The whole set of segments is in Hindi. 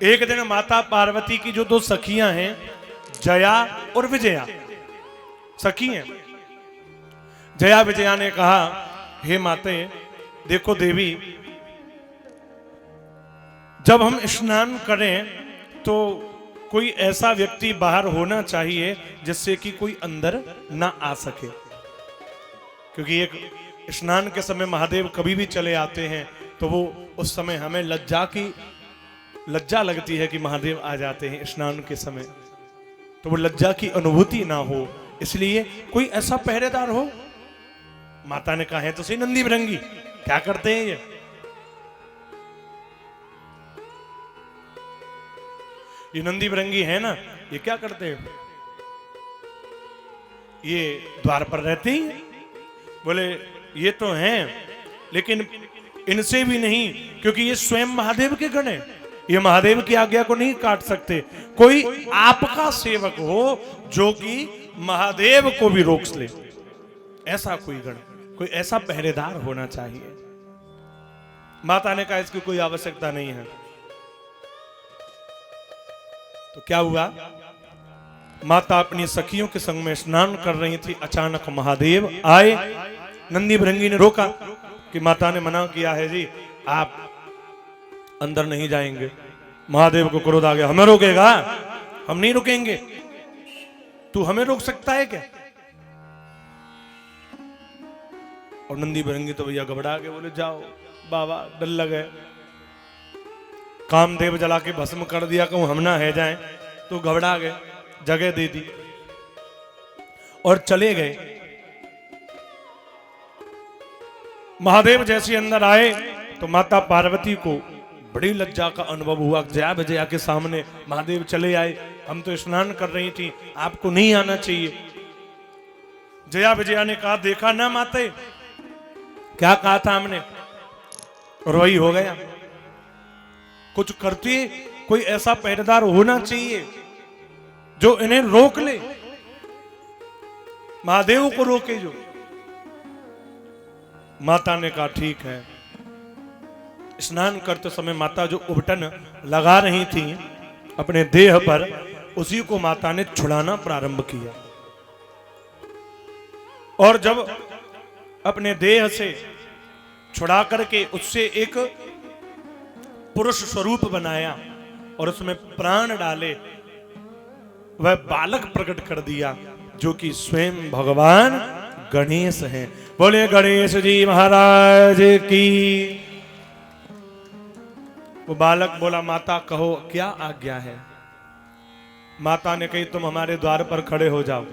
एक दिन माता पार्वती की जो दो सखियां हैं, जया और विजया, सखी हैं। जया विजया ने कहा, हे माते, देखो देवी, जब हम स्नान करें तो कोई ऐसा व्यक्ति बाहर होना चाहिए जिससे कि कोई अंदर ना आ सके, क्योंकि एक स्नान के समय महादेव कभी भी चले आते हैं तो वो उस समय हमें लज्जा लगती है कि महादेव आ जाते हैं स्नान के समय, तो वो लज्जा की अनुभूति ना हो, इसलिए कोई ऐसा पहरेदार हो। माता ने कहा है तो सही नंदी भृंगी, क्या करते हैं ये नंदी भृंगी है ना, ये क्या करते हैं? ये द्वार पर रहते ही। बोले ये तो हैं, लेकिन इनसे भी नहीं, क्योंकि ये स्वयं महादेव के गण हैं, ये महादेव की आज्ञा को नहीं काट सकते। कोई आपका सेवक हो जो कि महादेव को भी रोक ले, ऐसा कोई गण, कोई ऐसा पहरेदार होना चाहिए। माता ने कहा इसकी कोई आवश्यकता नहीं है। तो क्या हुआ, माता अपनी सखियों के संग में स्नान कर रही थी, अचानक महादेव आए। नंदी भृंगी ने रोका कि माता ने मना किया है जी, आप अंदर नहीं जाएंगे। महादेव को क्रोध आ गया, हमें रोकेगा? हम नहीं रुकेंगे, तू हमें रोक सकता है क्या? और नंदी भृंगी तो भैया घबरा के बोले, जाओ बाबा, डर लगे, कामदेव जला के भस्म कर दिया, कहूं हम ना है जाएं, तो घबरा गए, जगह दे दी और चले गए। महादेव जैसे अंदर आए तो माता पार्वती को बड़ी लज्जा का अनुभव हुआ। जया विजया के सामने महादेव चले आए, हम तो स्नान कर रही थी, आपको नहीं आना चाहिए। जया विजया ने कहा, देखा ना माते, क्या कहा था हमने, और वही हो गया। कुछ करती, कोई ऐसा पहरेदार होना चाहिए जो इन्हें रोक ले, महादेव को रोके जो। माता ने कहा ठीक है। स्नान करते समय माता जो उबटन लगा रही थी अपने देह पर, उसी को माता ने छुड़ाना प्रारंभ किया, और जब अपने देह से छुड़ा करके उससे एक पुरुष स्वरूप बनाया और उसमें प्राण डाले, वह बालक प्रकट कर दिया जो कि स्वयं भगवान गणेश हैं। बोले गणेश जी महाराज की। वो बालक बोला, माता कहो क्या आज्ञा है? माता ने कही, तुम हमारे द्वार पर खड़े हो जाओ,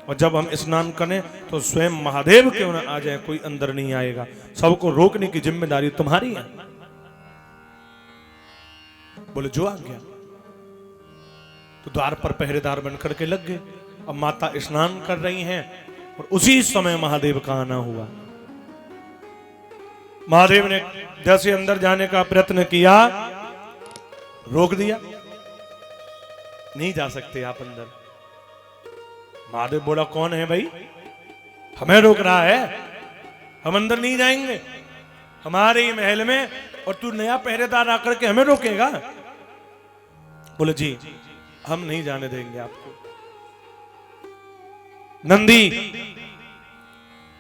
और जब हम स्नान करें तो स्वयं महादेव क्यों न आ जाए, कोई अंदर नहीं आएगा, सबको रोकने की जिम्मेदारी तुम्हारी है। बोले जो आज्ञा। तो द्वार पर पहरेदार बनकर के लग गए। अब माता स्नान कर रही हैं और उसी समय महादेव का आना हुआ। महादेव ने जैसे अंदर जाने का प्रयत्न किया, रोक दिया, नहीं जा सकते आप अंदर। महादेव बोला, कौन है भाई, हमें रोक रहा है, हम अंदर नहीं जाएंगे, हमारे ही महल में, और तू नया पहरेदार आकर के हमें रोकेगा? बोले जी हम नहीं जाने देंगे आपको। नंदी,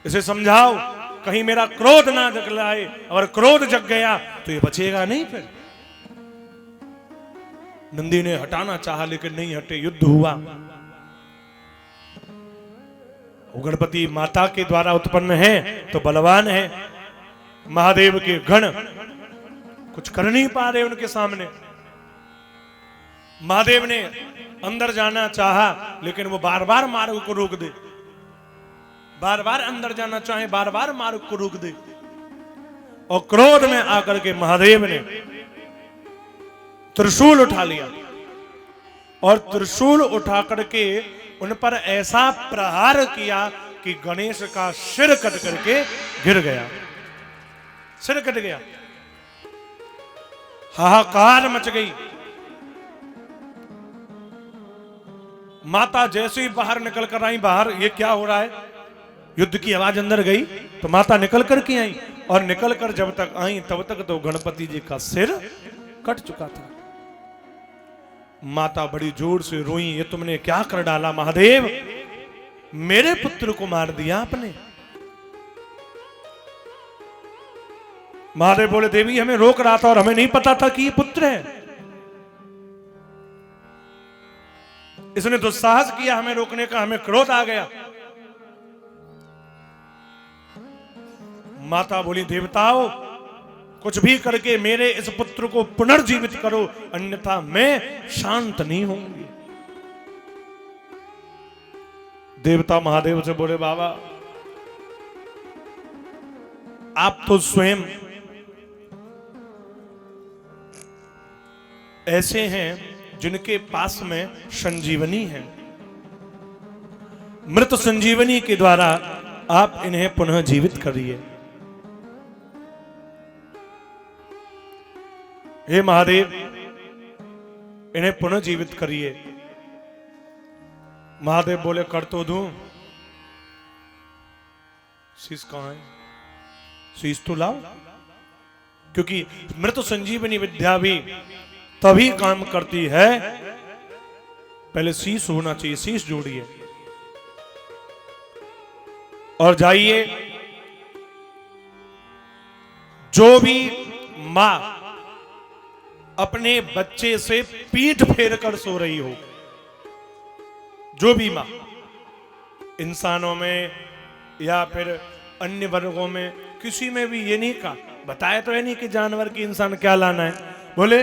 इसे समझाओ, कहीं मेरा क्रोध ना जगलाए, और क्रोध जग गया तो ये बचेगा नहीं। फिर नंदी ने हटाना चाहा लेकिन नहीं हटे, युद्ध हुआ। गणपति माता के द्वारा उत्पन्न है तो बलवान है, महादेव के गण कुछ कर नहीं पा रहे उनके सामने। महादेव ने अंदर जाना चाहा लेकिन वो बार बार मार्ग को रोक दे, बार बार अंदर जाना चाहे, बार बार मार्ग को रोक दे। और क्रोध में आकर के महादेव ने त्रिशूल उठा लिया, और त्रिशूल उठा करके उन पर ऐसा प्रहार किया कि गणेश का सिर कट करके गिर गया, सिर कट गया। हाहाकार मच गई। माता जैसे ही बाहर निकल कर आई, बाहर ये क्या हो रहा है, युद्ध की आवाज अंदर गई तो माता निकल कर के आई, और निकल कर जब तक आई तब तक तो गणपति जी का सिर कट चुका था। माता बड़ी जोर से रोई, ये तुमने क्या कर डाला महादेव, मेरे पुत्र को मार दिया आपने। महादेव बोले देवी हमें रोक रहा था और हमें नहीं पता था कि ये पुत्र है। इसने दुस्साहस किया हमें रोकने का, हमें क्रोध आ गया। माता बोली देवताओं कुछ भी करके मेरे इस पुत्र को पुनर्जीवित करो, अन्यथा मैं शांत नहीं होंगी। देवता महादेव से बोले बाबा आप तो स्वयं ऐसे हैं जिनके पास में संजीवनी है, मृत संजीवनी के द्वारा आप इन्हें पुनः जीवित करिए। हे महादेव इन्हें पुनः जीवित करिए। महादेव बोले कर तो दूं, शीश कहां है, शीश तो लाओ, क्योंकि मृत संजीवनी विद्या भी तभी काम करती है, पहले शीश होना चाहिए। शीश जोड़िए और जाइए, जो भी मां अपने बच्चे से पीठ फेर कर सो रही हो, जो भी मां, इंसानों में या फिर अन्य वर्गों में, किसी में भी ये नहीं कहा, बताया तो है नहीं कि जानवर की इंसान क्या लाना है। बोले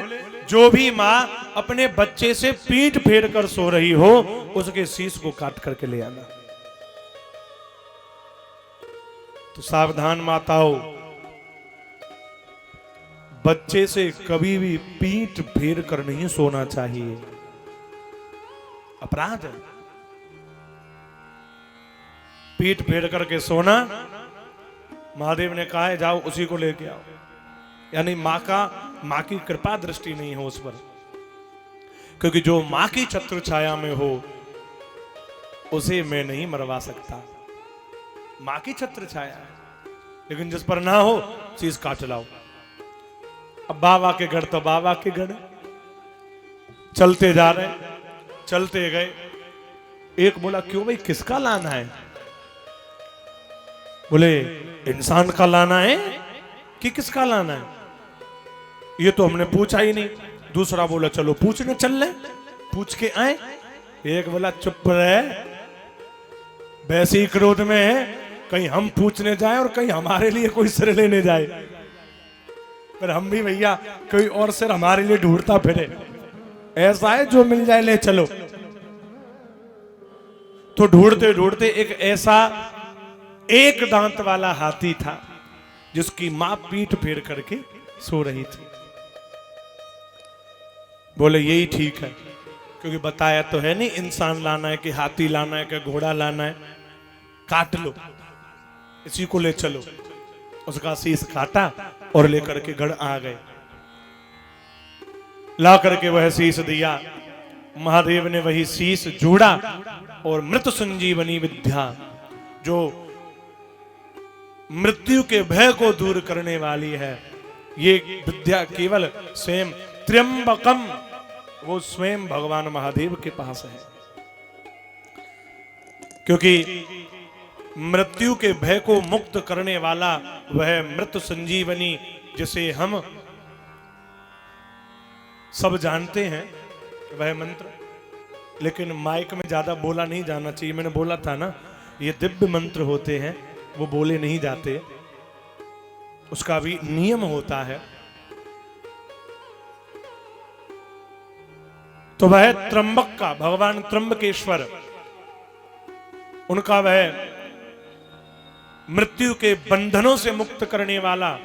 जो भी मां अपने बच्चे से पीठ फेर कर सो रही हो उसके शीश को काट करके ले आना। तो सावधान माताओं, बच्चे से कभी भी पीठ फेर कर नहीं सोना चाहिए, अपराध है। पीठ फेर करके सोना, महादेव ने कहा है जाओ उसी को लेके आओ, यानी मां की कृपा दृष्टि नहीं हो उस पर, क्योंकि जो मां की छत्र छाया में हो उसे मैं नहीं मरवा सकता। मां की छत्र छाया है, लेकिन जिस पर ना हो चीज काट लाओ। अब बाबा के घर तो बाबा के घर, चलते जा रहे, चलते गए, एक बोला क्यों भाई किसका लाना है? बोले इंसान का लाना है कि किसका लाना है, ये तो हमने पूछा ही नहीं। दूसरा बोला चलो पूछने चल ले, पूछ के आए। एक बोला चुप रहे, वैसे ही क्रोध में है, कहीं हम पूछने जाए और कहीं हमारे लिए कोई सिर लेने जाए, पर हम भी भैया कोई और सिर हमारे लिए ढूंढता फिरे, ऐसा है जो मिल जाए ले चलो। तो ढूंढते ढूंढते एक ऐसा एक दांत वाला हाथी था जिसकी मां पीठ फेर करके सो रही थी। बोले यही ठीक है, क्योंकि बताया तो है नहीं इंसान लाना है कि हाथी लाना है कि घोड़ा लाना है, काट लो, इसी को ले चलो। उसका शीश काटा और लेकर के घर आ गए। ला करके वह शीश दिया, महादेव ने वही शीश जोड़ा और मृत संजीवनी विद्या, जो मृत्यु के भय को दूर करने वाली है, ये विद्या केवल स्वयं त्र्यंबकम, वो स्वयं भगवान महादेव के पास है। क्योंकि मृत्यु के भय को मुक्त करने वाला वह मृत संजीवनी, जिसे हम सब जानते हैं वह मंत्र, लेकिन माइक में ज्यादा बोला नहीं जाना चाहिए। मैंने बोला था ना, ये दिव्य मंत्र होते हैं, वो बोले नहीं जाते, उसका भी नियम होता है। तो वह त्र्यंबक का, भगवान त्र्यंबकेश्वर, उनका वह मृत्यु के बंधनों से मुक्त करने वाला,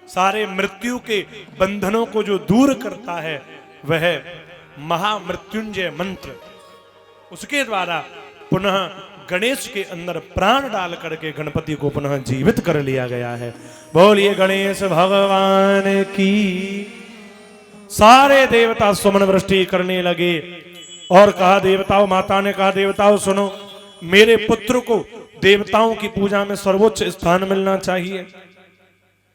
सारे मृत्यु के बंधनों को जो दूर करता है, वह महामृत्युंजय मंत्र, उसके द्वारा पुनः गणेश के अंदर प्राण डाल करके गणपति को पुनः जीवित कर लिया गया है। बोलिए गणेश भगवान की। सारे देवता सुमन वृष्टि करने लगे और कहा देवताओं, माता ने कहा देवताओं सुनो, मेरे पुत्र को देवताओं की पूजा में सर्वोच्च स्थान मिलना चाहिए।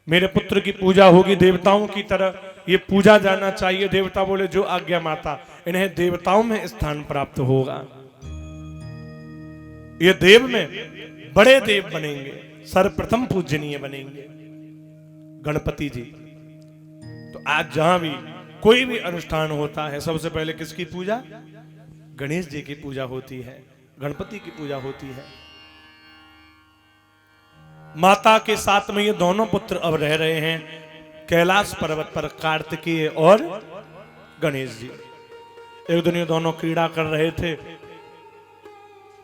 मेरे पुत्र की पूजा होगी देवताओं की तरह, ये पूजा जाना चाहिए। देवता बोले जो आज्ञा माता, इन्हें देवताओं में स्थान प्राप्त होगा, ये देव में बड़े देव बनेंगे, सर्वप्रथम पूजनीय बनेंगे गणपति जी। तो आज जहां भी कोई भी अनुष्ठान होता है सबसे पहले किसकी पूजा? गणेश जी की पूजा होती है, गणपति की पूजा होती है। माता के साथ में ये दोनों पुत्र अब रह रहे हैं कैलाश पर्वत पर, कार्तिकेय और गणेश जी। एक दिन ये दोनों क्रीड़ा कर रहे थे।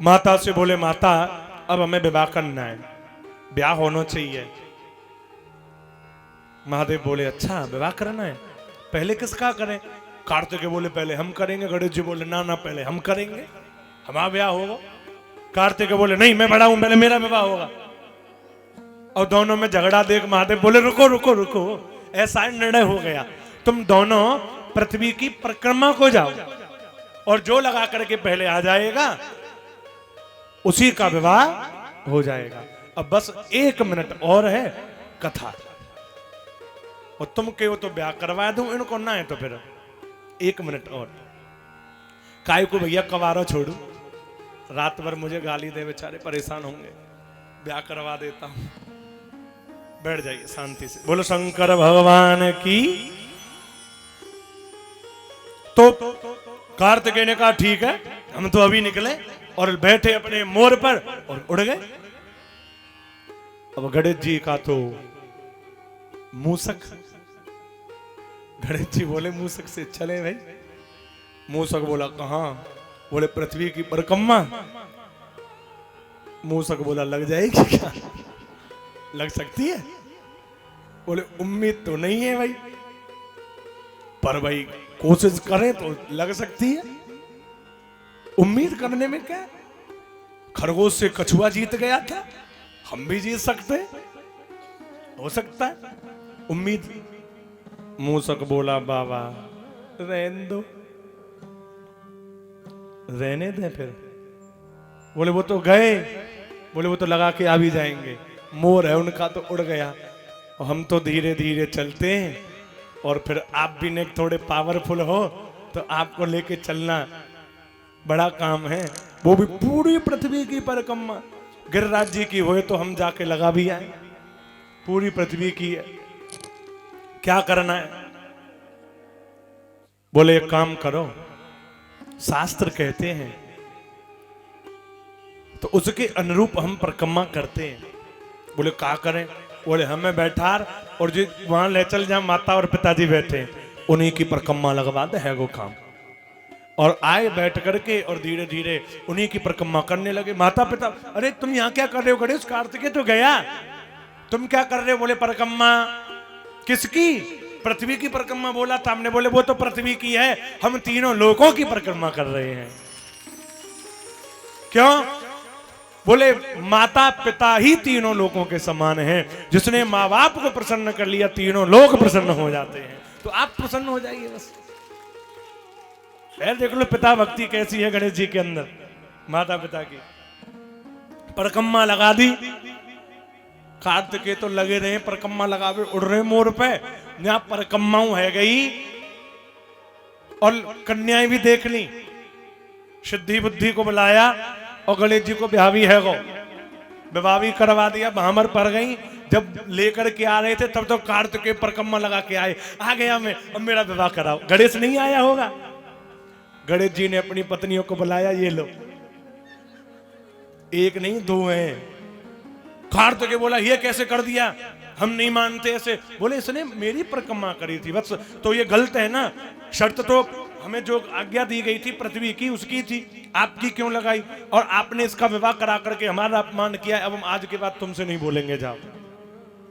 माता से बोले माता अब हमें विवाह करना है, ब्याह होना चाहिए। महादेव बोले अच्छा विवाह करना है, पहले किसका करें? कार्तिकेय बोले पहले हम करेंगे। गणेश जी बोले ना ना पहले हम करेंगे, हमारा ब्याह होगा। कार्तिकेय बोले नहीं मैं बड़ा हूं, पहले मेरा विवाह होगा। और दोनों में झगड़ा देख महादेव बोले रुको रुको रुको, ऐसा निर्णय हो गया, तुम दोनों पृथ्वी की परिक्रमा को जाओ और जो लगा करके पहले आ जाएगा उसी का विवाह हो जाएगा। अब बस 1 मिनट और है कथा, और तुम कहो तो ब्याह करवा दूं, इनको ना है तो फिर 1 मिनट और। काय को भैया कवारा छोड़ू, रात भर मुझे गाली दे बेचारे, परेशान होंगे, ब्याह करवा देता हूं। बैठ जाइए शांति से, बोलो शंकर भगवान की। तो कार्तिकेय ने कहा ठीक है, हम तो अभी निकले, और बैठे अपने मोर पर और उड़ गए। अब गणेश जी का तो मूसक, गणेश जी बोले मूसक से चले भाई। मूसक बोला कहां? बोले पृथ्वी की परिक्रमा। मूसक बोला लग जाएगी क्या? लग सकती है? बोले उम्मीद तो नहीं है भाई, पर भाई कोशिश करें तो लग सकती है। उम्मीद करने में क्या, खरगोश से कछुआ जीत गया था, हम भी जीत सकते, हो सकता है उम्मीद। मूसक बोला बाबा रहने दो, रहने दे फिर। बोले वो तो गए, बोले वो तो लगा के आ भी जाएंगे, मोर है उनका तो उड़ गया, और हम तो धीरे धीरे चलते हैं, और फिर आप भी ने थोड़े पावरफुल हो तो आपको लेके चलना बड़ा काम है, वो भी पूरी पृथ्वी की परिक्रमा। गिरिराज जी की होए तो हम जाके लगा भी आए, पूरी पृथ्वी की है, क्या करना है? बोले एक काम करो, शास्त्र कहते हैं तो उसके अनुरूप हम परिक्रमा करते हैं। बोले क्या करें? बोले हमें बैठार और जो वहां ले चल जहां माता और पिताजी बैठे, उन्हीं की परिक्रमा लगवा दे, है वो काम। और आए बैठ करके और धीरे धीरे उन्हीं की परिक्रमा करने लगे। माता पिता अरे तुम यहाँ क्या कर रहे हो? गणेश कार्तिकेय तो गया, तुम क्या कर रहे हो? बोले परिक्रमा किसकी? पृथ्वी की परिक्रमा बोला था हमने। बोले वो तो पृथ्वी की है, हम तीनों लोगों की परिक्रमा कर रहे हैं। क्यों? बोले माता पिता ही तीनों लोगों के समान हैं, जिसने माँ बाप को प्रसन्न कर लिया तीनों लोग प्रसन्न हो जाते हैं, तो आप प्रसन्न हो जाइए बस। देख लो पिता भक्ति कैसी है गणेश जी के अंदर, माता पिता की। परिक्रमा लगा दी, कार्तिकेय तो लगे रहे परिक्रमा लगा के उड़ रहे मोर पे, यहाँ परिक्रमा है गई और कन्याएं भी देख ली, सिद्धि बुद्धि को बुलाया और गणेश जी को ब्याह भी है गो, विवाह भी करवा दिया, भामर पड़ गई। जब लेकर के आ रहे थे तब तो कार्तिकेय परिक्रमा लगा के आए, आ गया मैं, अब मेरा विवाह कराओ। गणेश नहीं आया होगा, गणेश जी ने अपनी पत्नियों को बुलाया, ये लो, एक नहीं दो हैं। कार्तिकेय बोला ये कैसे कर दिया, हम नहीं मानते ऐसे। बोले इसने मेरी परिक्रमा करी थी बस, तो ये गलत है ना, शर्त तो हमें जो आज्ञा दी गई थी पृथ्वी की उसकी थी, आपकी क्यों लगाई? और आपने इसका विवाह करा करके हमारा अपमान किया, अब हम आज के बाद तुमसे नहीं बोलेंगे, जाओ।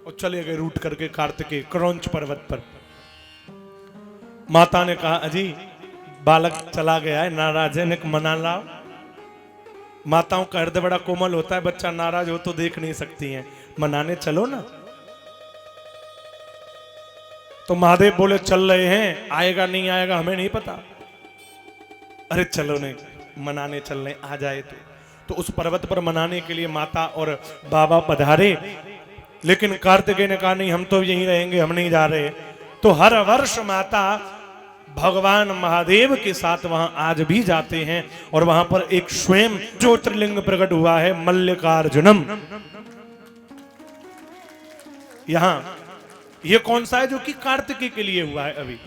और चले गए रूट करके कार्तिकेय क्रौंच पर्वत पर। माता ने कहा अजी बालक चला गया है, नाराज है, निक मना लाओ। माताओं का हृदय बड़ा कोमल होता है, बच्चा नाराज हो तो देख नहीं सकती हैं, मनाने चलो ना। तो महादेव बोले चल रहे हैं, आएगा नहीं आएगा हमें नहीं पता। अरे चलो नहीं, मनाने चल रहे, आ जाए तो उस पर्वत पर मनाने के लिए माता और बाबा पधारे, लेकिन कार्तिकेय ने कहा नहीं हम तो यहीं रहेंगे, हम नहीं जा रहे। तो हर वर्ष माता भगवान महादेव के साथ वहां आज भी जाते हैं और वहां पर एक स्वयं ज्योतिर्लिंग प्रकट हुआ है मल्लिकार्जुनम। यहां ये कौन सा है जो कि कार्तिकेय के लिए हुआ है अभी,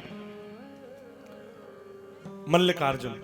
मल्लिकार्जुन।